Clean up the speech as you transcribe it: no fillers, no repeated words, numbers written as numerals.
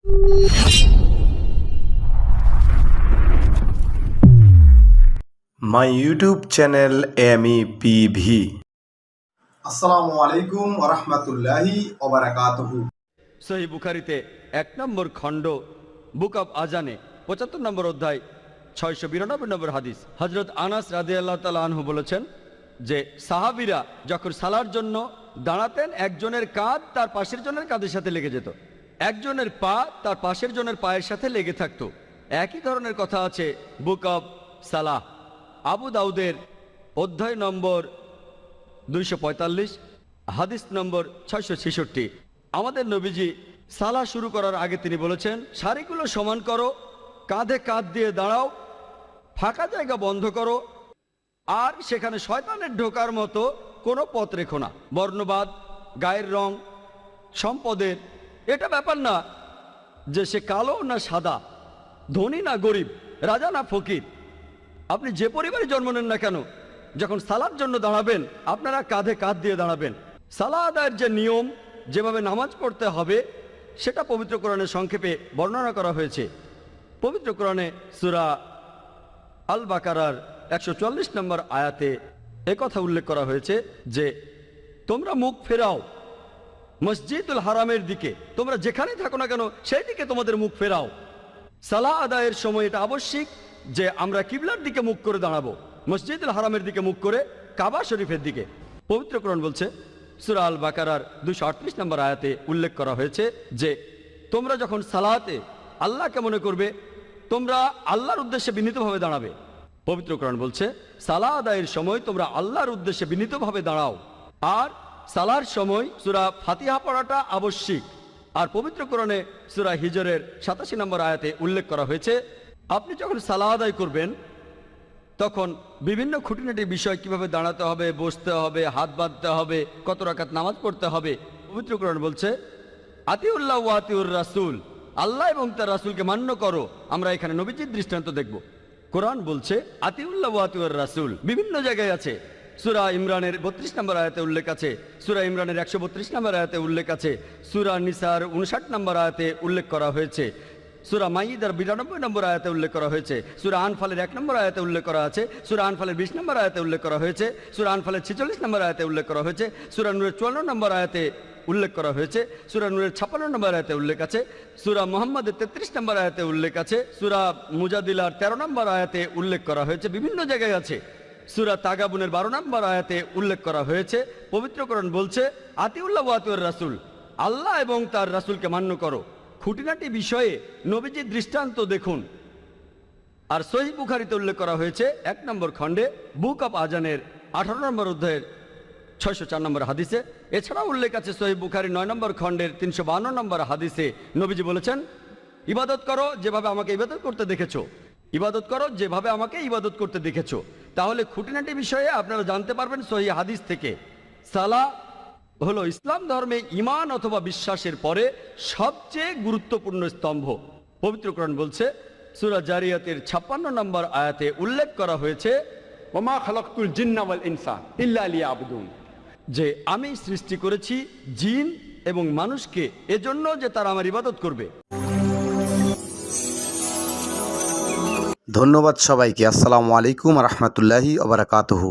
My YouTube channel MEPV. আসসালামু আলাইকুম ওয়া রাহমাতুল্লাহি ওয়া বারাকাতুহু। সহিহ বুখারীতে 1 নম্বর খণ্ড বুক অব আজানে 75 নম্বর অধ্যায় 692 নম্বর হাদিস। হযরত আনাস রাদিয়াল্লাহু তাআলা আনহু বলেছেন যে সাহাবীরা যখন সালার জন্য দাঁড়াতেন, একজনের কাঁধ তার পাশের জনের কাঁধের সাথে লেগে যেত, একজনের পা তার পাশের জনের পায়ের সাথে লেগে থাকতো। একই ধরনের কথা আছে বুক অব সালাহ, আবু দাউদের অধ্যায় নম্বর 245, হাদিস নম্বর 666। আমাদের নবীজি সালাহ শুরু করার আগে তিনি বলেছেন, সারিগুলো সমান করো, কাঁধে কাঁধ দিয়ে দাঁড়াও, ফাঁকা জায়গা বন্ধ করো, আর সেখানে শয়তানের ঢোকার মতো কোনো পথ রেখো না। বর্ণবাদ, গায়ের রং, সম্পদের এটা ব্যাপার না যে সে কালো না সাদা, ধনী না গরিব, রাজা না ফকির, আপনি যে পরিবারে জন্ম নেন না কেন, যখন সালার জন্য দাঁড়াবেন আপনারা কাঁধে কাঁধ দিয়ে দাঁড়াবেন। সালাহ আদায়ের যে নিয়ম, যেভাবে নামাজ পড়তে হবে, সেটা পবিত্র কোরআনে সংক্ষেপে বর্ণনা করা হয়েছে। পবিত্র কোরআনে সূরা আল বাকারার 144 নম্বর আয়াতে একথা উল্লেখ করা হয়েছে যে তোমরা মুখ ফেরাও মসজিদুল হারামের দিকে, তোমরা যেখানেই থাকো না কেন সেই দিকে তোমাদের মুখ ফেরাও। সালাহ আদায়ের সময় এটা আবশ্যিক যে আমরা কিবলার দিকে মুখ করে দাঁড়াবো, মসজিদুল হারামের দিকে মুখ করে, কাবা শরীফের দিকে। পবিত্র কোরআন বলছে সূরা আল বাকারার 238 নম্বর আয়াতে উল্লেখ করা হয়েছে যে তোমরা যখন সালাতে আল্লাহকে মনে করবে, তোমরা আল্লাহর উদ্দেশ্যে বিনীতভাবে দাঁড়াবে। পবিত্র কোরআন বলছে সালাহ আদায়ের সময় তোমরা আল্লাহর উদ্দেশ্যে বিনীতভাবে দাঁড়াও। আর সালার সময় সূরা ফাতিহা পড়াটা আবশ্যিক। আর পবিত্র কোরআনে সূরা হিজরের 87 নম্বর আয়াতে উল্লেখ করা হয়েছে আপনি যখন সালাহ আদায় করবেন তখন বিভিন্ন খুঁটিনাটি বিষয়, কিভাবে দাঁড়াতে হবে, বসতে হবে, হাত বাঁধতে হবে, কত রাকাত নামাজ পড়তে হবে। পবিত্র কোরআন বলছে আতিউল্লাহ ওয়া আতিউর রাসূল, আল্লাহ এবং তার রাসূলকে মান্য করো। আমরা এখানে নবীজির দৃষ্টান্ত দেখব। কোরআন বলছে আতিউল্লাহ ওয়া আতিউর রাসূল, বিভিন্ন জায়গায় আছে। সূরা ইমরানের 32 নম্বর আয়াতে উল্লেখ আছে, সূরা ইমরানের 132 নম্বর আয়াতে উল্লেখ আছে, সূরা নিসার 59 নম্বর আয়াতে উল্লেখ করা হয়েছে, সূরা মাইদার 92 নম্বর আয়াতে উল্লেখ করা হয়েছে, সূরা আনফালের 1 নম্বর আয়াতে উল্লেখ করা আছে, সূরা আনফালের 20 নম্বর আয়াতে উল্লেখ করা হয়েছে, সূরা আনফালের 46 নম্বর আয়াতে উল্লেখ করা হয়েছে, সূরা নূরের 54 নম্বর আয়াতে উল্লেখ করা হয়েছে, সূরা নূরের 56 নম্বর আয়াতে উল্লেখ আছে, সূরা মুহাম্মদের 33 নম্বর আয়াতে উল্লেখ আছে, সূরা মুজাদিলার 13 নম্বর আয়াতে উল্লেখ করা হয়েছে, বিভিন্ন জায়গায় আছে। সূরা তাগাবুনের 12 নম্বর আয়াতে উল্লেখ করা হয়েছে। পবিত্র কোরআন বলছে আতিউল্লাহ ওয়া আতিউর রাসূল, আল্লাহ এবং তার রাসূলকে মান্য করো। খুঁটিনাটি বিষয়ে নবীজির দৃষ্টান্ত দেখুন। আর সহিহ বুখারীতে উল্লেখ করা হয়েছে 1 নম্বর খণ্ডে বুক অব আজানের 18 নম্বর অধ্যায়ের 604 নম্বর হাদিসে। এছাড়াও উল্লেখ আছে সহিহ বুখারী 9 নম্বর খণ্ডের 352 নম্বর হাদিসে। নবীজি বলেছেন ইবাদত করো যেভাবে আমাকে ইবাদত করতে দেখেছো, ইবাদত করো যেভাবে আমাকে ইবাদত করতে দেখেছো। তাহলে খুঁটিনাটি বিষয়ে আপনারা জানতে পারবেন সহিহ হাদিস থেকে। সালাহ হলো ইসলাম ধর্মে ঈমান অথবা বিশ্বাসের পরে সবচেয়ে গুরুত্বপূর্ণ স্তম্ভ। পবিত্র কোরআন বলছে সূরা জারিয়াতের 56 নম্বর আয়াতে উল্লেখ করা হয়েছে ওমা খালাকতুল জিন্না ওয়াল ইনসা ইল্লা লিয়াবুদুন, যে আমি সৃষ্টি করেছি জিন এবং মানুষকে এজন্য যে তারা আমার ইবাদত করবে। ধন্যবাদ সবাইকে। আসসালামু আলাইকুম ওয়া রাহমাতুল্লাহি ওয়া বারাকাতুহু।